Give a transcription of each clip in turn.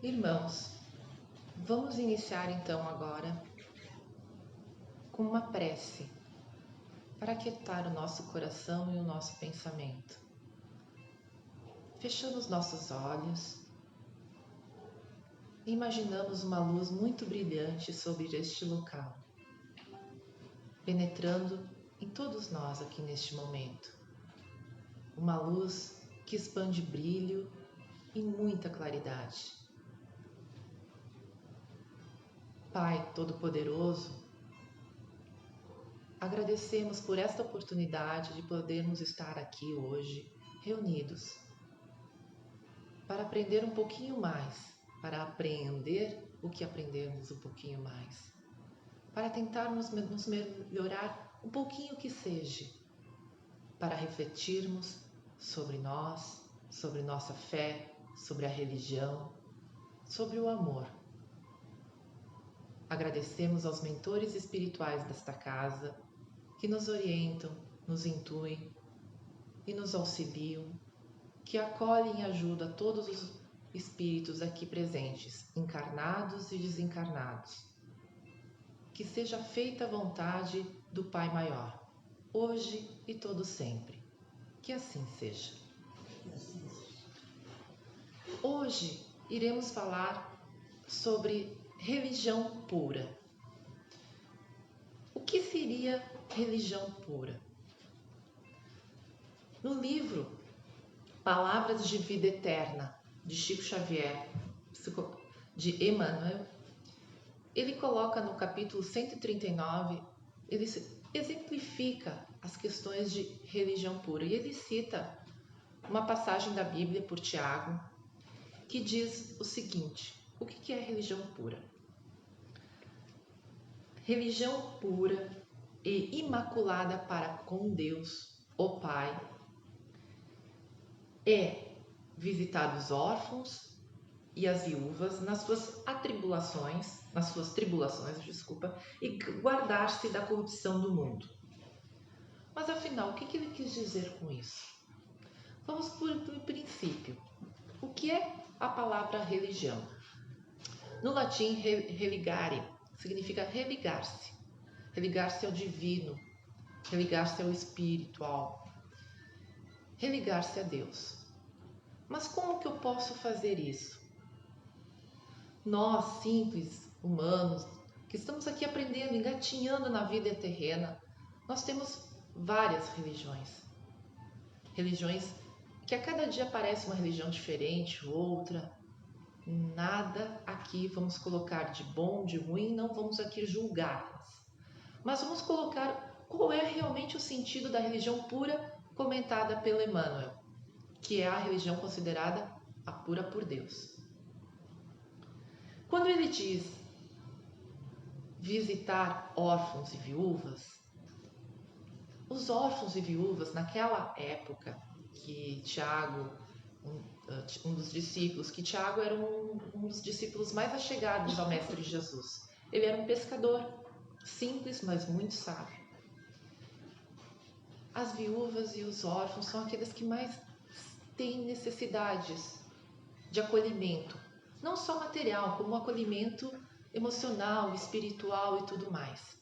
Irmãos, vamos iniciar então agora com uma prece para aquietar o nosso coração e o nosso pensamento. Fechamos nossos olhos e imaginamos uma luz muito brilhante sobre este local, penetrando em todos nós aqui neste momento. Uma luz que expande brilho e muita claridade. Pai Todo-Poderoso, agradecemos por esta oportunidade de podermos estar aqui hoje, reunidos, para aprender um pouquinho mais, para aprender o que aprendemos um pouquinho mais, para tentarmos nos melhorar um pouquinho que seja, para refletirmos sobre nós, sobre nossa fé, sobre a religião, sobre o amor. Agradecemos aos mentores espirituais desta casa que nos orientam, nos intuem e nos auxiliam, que acolhem e ajudam a todos os espíritos aqui presentes, encarnados e desencarnados. Que seja feita a vontade do Pai Maior, hoje e todo sempre. Que assim seja. Hoje iremos falar sobre religião pura. O que seria religião pura? No livro Palavras de Vida Eterna, de Chico Xavier, de Emmanuel, ele coloca no capítulo 139, ele exemplifica as questões de religião pura. E ele cita uma passagem da Bíblia por Tiago, que diz o seguinte: o que é religião pura? Religião pura e imaculada para com Deus, o Pai, é visitar os órfãos e as viúvas nas suas tribulações, e guardar-se da corrupção do mundo. Mas afinal, o que ele quis dizer com isso? Vamos por princípio. O que é a palavra religião? No latim, religare significa religar-se. Religar-se ao divino, religar-se ao espiritual, religar-se a Deus. Mas como que eu posso fazer isso? Nós, simples humanos, que estamos aqui aprendendo, engatinhando na vida terrena, nós temos várias religiões. Religiões que a cada dia aparece uma religião diferente, outra. Nada aqui vamos colocar de bom, de ruim, não vamos aqui julgá-las. Mas vamos colocar qual é realmente o sentido da religião pura comentada pelo Emmanuel, que é a religião considerada a pura por Deus. Quando ele diz visitar órfãos e viúvas, os órfãos e viúvas naquela época que Tiago, um dos discípulos, que Tiago era um dos discípulos mais achegados ao Mestre Jesus. Ele era um pescador, simples, mas muito sábio. As viúvas e os órfãos são aqueles que mais têm necessidades de acolhimento, não só material, como acolhimento emocional, espiritual e tudo mais.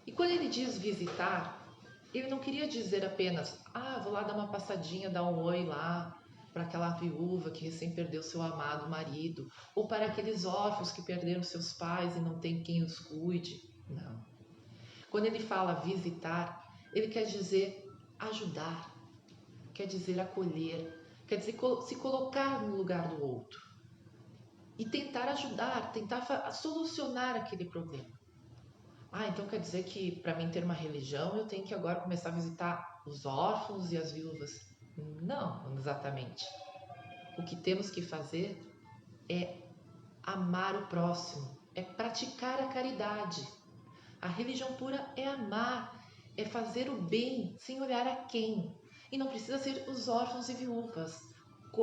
E quando ele diz visitar, ele não queria dizer apenas, vou lá dar uma passadinha, dar um oi lá para aquela viúva que recém perdeu seu amado marido, ou para aqueles órfãos que perderam seus pais e não tem quem os cuide. Não. Quando ele fala visitar, ele quer dizer ajudar, quer dizer acolher, quer dizer se colocar no lugar do outro e tentar ajudar, tentar solucionar aquele problema. Então quer dizer que para mim ter uma religião eu tenho que agora começar a visitar os órfãos e as viúvas? Não, exatamente. O que temos que fazer é amar o próximo, é praticar a caridade. A religião pura é amar, é fazer o bem sem olhar a quem. E não precisa ser os órfãos e viúvas,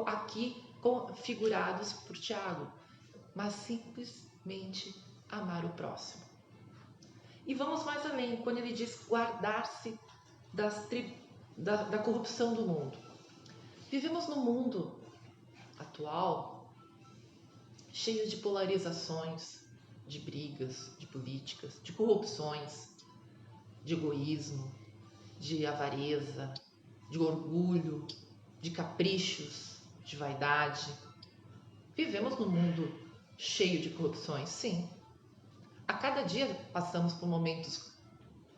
aqui configurados por Tiago, mas simplesmente amar o próximo. E vamos mais além, quando ele diz guardar-se da corrupção do mundo. Vivemos num mundo atual cheio de polarizações, de brigas, de políticas, de corrupções, de egoísmo, de avareza, de orgulho, de caprichos, de vaidade. Vivemos num mundo cheio de corrupções, sim. A cada dia passamos por momentos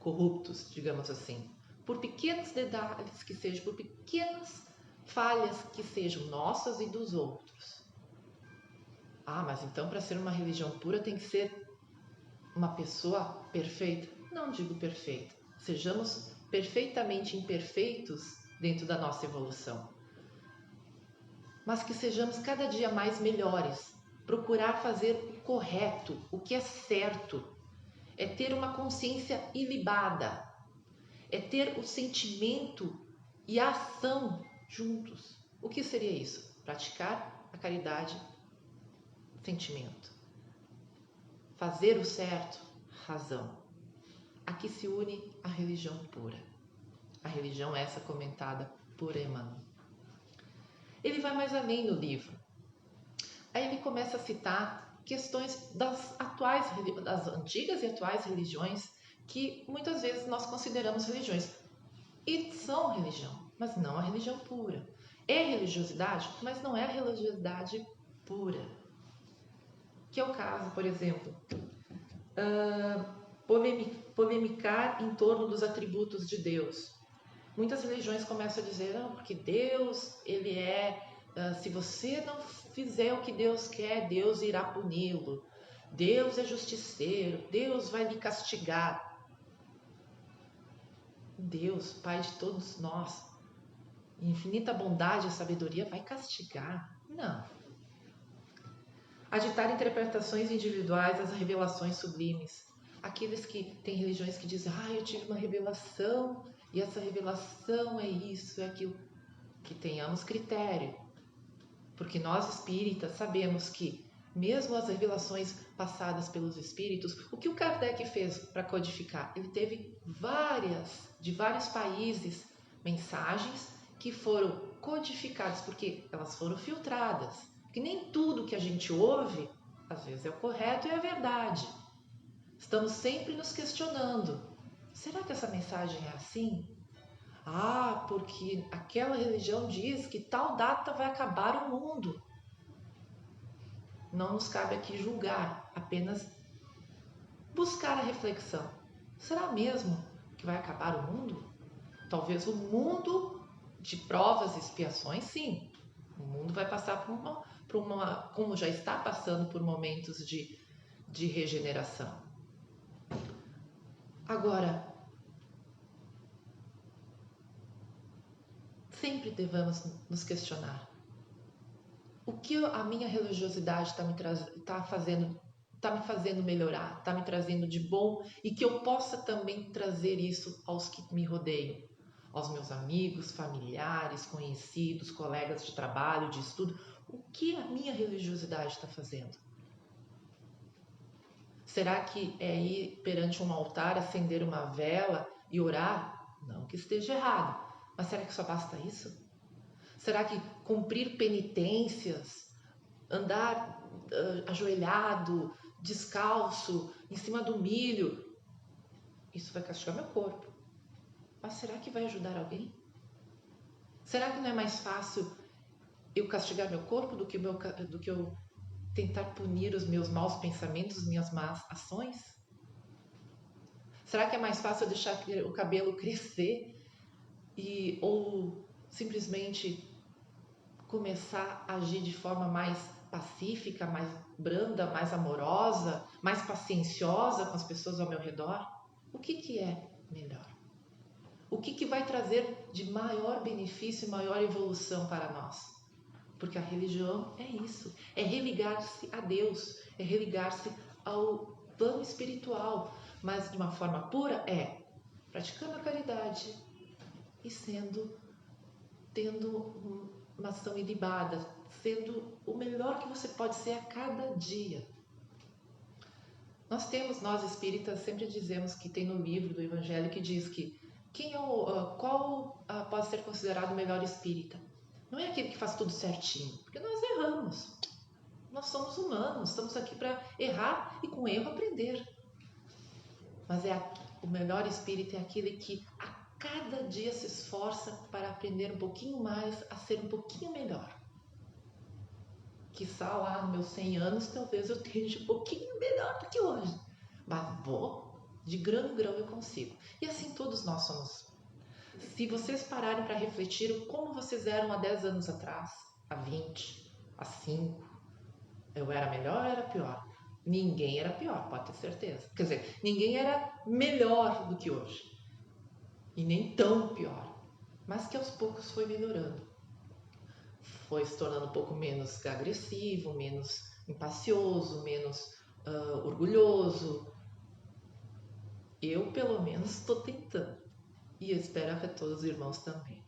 corruptos, digamos assim, por pequenos detalhes que sejam, por pequenas falhas que sejam nossas e dos outros. Ah, mas então para ser uma religião pura tem que ser uma pessoa perfeita? Não digo perfeita. Sejamos perfeitamente imperfeitos dentro da nossa evolução. Mas que sejamos cada dia mais melhores. Procurar fazer o correto, o que é certo. É ter uma consciência ilibada. É ter o sentimento e a ação juntos. O que seria isso? Praticar a caridade, sentimento. Fazer o certo, razão. Aqui se une a religião pura. A religião essa comentada por Emmanuel. Ele vai mais além no livro. Aí ele começa a citar questões das antigas e atuais religiões que muitas vezes nós consideramos religiões. E são religião, mas não a religião pura. É religiosidade, mas não é a religiosidade pura. Que é o caso, por exemplo, polemicar em torno dos atributos de Deus. Muitas religiões começam a dizer, não, porque Deus, ele se você não fizer o que Deus quer, Deus irá puni-lo. Deus é justiceiro, Deus vai lhe castigar. Deus, Pai de todos nós, infinita bondade e sabedoria, vai castigar? Não. Agitar interpretações individuais às revelações sublimes. Aqueles que têm religiões que dizem, eu tive uma revelação e essa revelação é isso, é aquilo. Que tenhamos critério. Porque nós espíritas sabemos que, mesmo as revelações passadas pelos espíritos, o que o Kardec fez para codificar? Ele teve de vários países, mensagens que foram codificadas, porque elas foram filtradas. Porque nem tudo que a gente ouve, às vezes é o correto e é a verdade. Estamos sempre nos questionando. Será que essa mensagem é assim? Porque aquela religião diz que tal data vai acabar o mundo. Não nos cabe aqui julgar, apenas buscar a reflexão. Será mesmo que vai acabar o mundo? Talvez o mundo de provas e expiações, sim. O mundo vai passar como já está passando por momentos de regeneração. Agora, sempre devemos nos questionar. O que a minha religiosidade está me fazendo melhorar, está me trazendo de bom e que eu possa também trazer isso aos que me rodeiam, aos meus amigos, familiares, conhecidos, colegas de trabalho, de estudo. O que a minha religiosidade está fazendo? Será que é ir perante um altar, acender uma vela e orar? Não que esteja errado, mas será que só basta isso? Será que cumprir penitências, andar ajoelhado, descalço, em cima do milho, isso vai castigar meu corpo? Mas será que vai ajudar alguém? Será que não é mais fácil eu castigar meu corpo do que eu tentar punir os meus maus pensamentos, minhas más ações? Será que é mais fácil eu deixar o cabelo crescer ou simplesmente começar a agir de forma mais pacífica, mais branda, mais amorosa, mais pacienciosa com as pessoas ao meu redor? O que é melhor? O que vai trazer de maior benefício e maior evolução para nós? Porque a religião é isso, é religar-se a Deus, é religar-se ao plano espiritual, mas de uma forma pura praticando a caridade e tendo uma ação ilibada, sendo o melhor que você pode ser a cada dia. Nós espíritas sempre dizemos que tem no livro do Evangelho que diz que qual pode ser considerado o melhor espírita? Não é aquele que faz tudo certinho, porque nós erramos. Nós somos humanos, estamos aqui para errar e com erro aprender. Mas o melhor espírito é aquele que a cada dia se esforça para aprender um pouquinho mais, a ser um pouquinho melhor. Quiçá lá nos meus 100 anos, talvez eu esteja um pouquinho melhor do que hoje. Mas de grão em grão eu consigo. E assim todos nós somos. Se vocês pararem para refletir como vocês eram há 10 anos atrás, há 20, há 5, eu era melhor ou era pior? Ninguém era pior, pode ter certeza. Quer dizer, ninguém era melhor do que hoje. E nem tão pior. Mas que aos poucos foi melhorando. Foi se tornando um pouco menos agressivo, menos impacioso, menos orgulhoso. Eu, pelo menos, estou tentando. E eu espero que todos os irmãos também.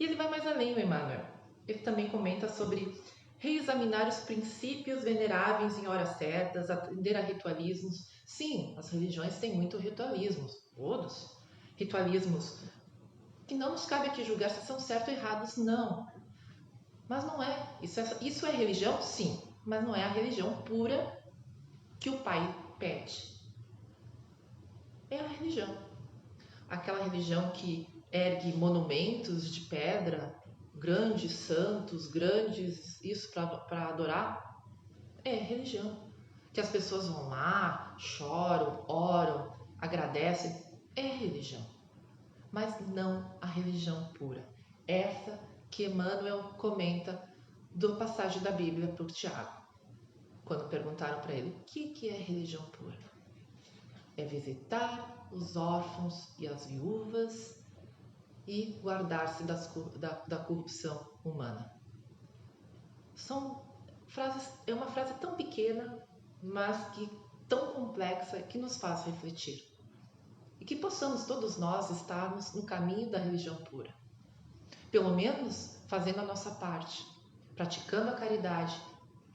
E ele vai mais além, o Emmanuel. Ele também comenta sobre reexaminar os princípios veneráveis em horas certas, atender a ritualismos. Sim, as religiões têm muito ritualismos, todos. Ritualismos que não nos cabe aqui julgar se são certos ou errados, não. Mas não é. Isso é religião? Sim. Mas não é a religião pura que o Pai pede. É a religião. Aquela religião que ergue monumentos de pedra, grandes santos, grandes isso para adorar, é religião. Que as pessoas vão lá, choram, oram, agradecem, é religião. Mas não a religião pura. Essa que Emmanuel comenta do passagem da Bíblia por Tiago. Quando perguntaram para ele, o que é religião pura? É visitar os órfãos e as viúvas e guardar-se da corrupção humana. É uma frase tão pequena, mas que tão complexa, que nos faz refletir. E que possamos todos nós estarmos no caminho da religião pura. Pelo menos fazendo a nossa parte, praticando a caridade.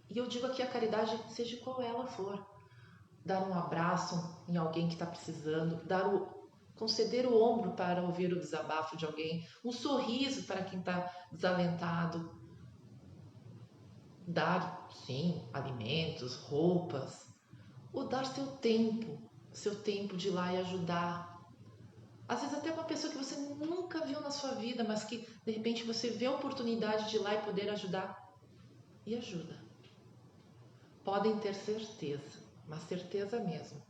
E eu digo aqui a caridade, seja qual ela for. Dar um abraço em alguém que está precisando, conceder o ombro para ouvir o desabafo de alguém, um sorriso para quem está desalentado, dar, sim, alimentos, roupas, ou dar seu tempo de ir lá e ajudar. Às vezes até uma pessoa que você nunca viu na sua vida, mas que de repente você vê a oportunidade de ir lá e poder ajudar, e ajuda. Podem ter certeza, mas certeza mesmo,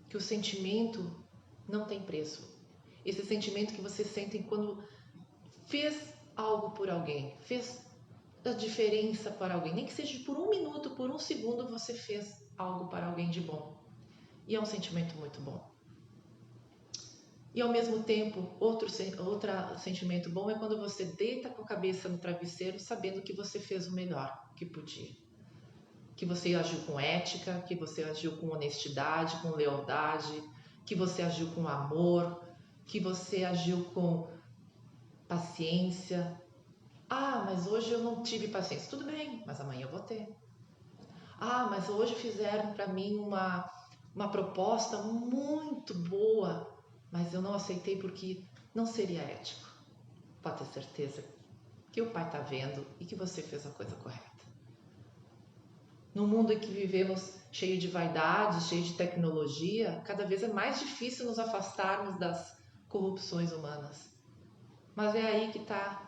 que o sentimento não tem preço. Esse sentimento que você sente quando fez algo por alguém, fez a diferença para alguém, nem que seja por 1 minuto, por 1 segundo, você fez algo para alguém de bom. E é um sentimento muito bom. E ao mesmo tempo, outro sentimento bom é quando você deita com a cabeça no travesseiro sabendo que você fez o melhor que podia. Que você agiu com ética, que você agiu com honestidade, com lealdade, que você agiu com amor, que você agiu com paciência. Ah, mas hoje eu não tive paciência. Tudo bem, mas amanhã eu vou ter. Ah, mas hoje fizeram para mim uma proposta muito boa, mas eu não aceitei porque não seria ético. Pode ter certeza que o Pai está vendo e que você fez a coisa correta. No mundo em que vivemos cheio de vaidade, cheio de tecnologia, cada vez é mais difícil nos afastarmos das corrupções humanas. Mas é aí que está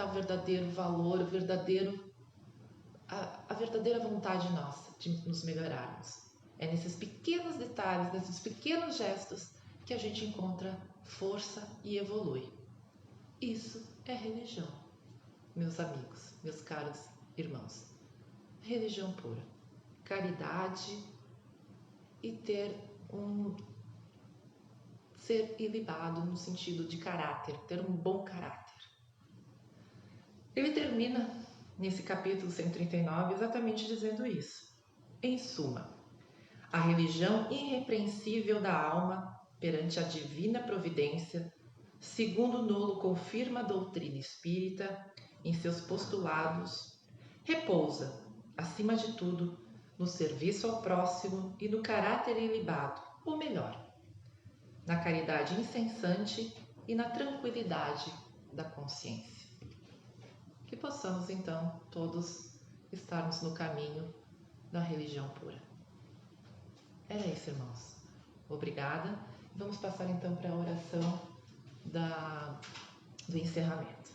o verdadeiro valor, a verdadeira vontade nossa de nos melhorarmos. É nesses pequenos detalhes, nesses pequenos gestos que a gente encontra força e evolui. Isso é religião, meus amigos, meus caros irmãos. Religião pura, caridade e ser ilibado no sentido de caráter, ter um bom caráter. Ele termina nesse capítulo 139 exatamente dizendo isso. Em suma, a religião irrepreensível da alma perante a divina providência, segundo Nulo confirma a doutrina espírita em seus postulados, repousa, acima de tudo, no serviço ao próximo e no caráter ilibado, ou melhor, na caridade incessante e na tranquilidade da consciência. Que possamos possamos então todos estarmos no caminho da religião pura. Era isso, irmãos. Obrigada. Vamos passar então para a oração do encerramento.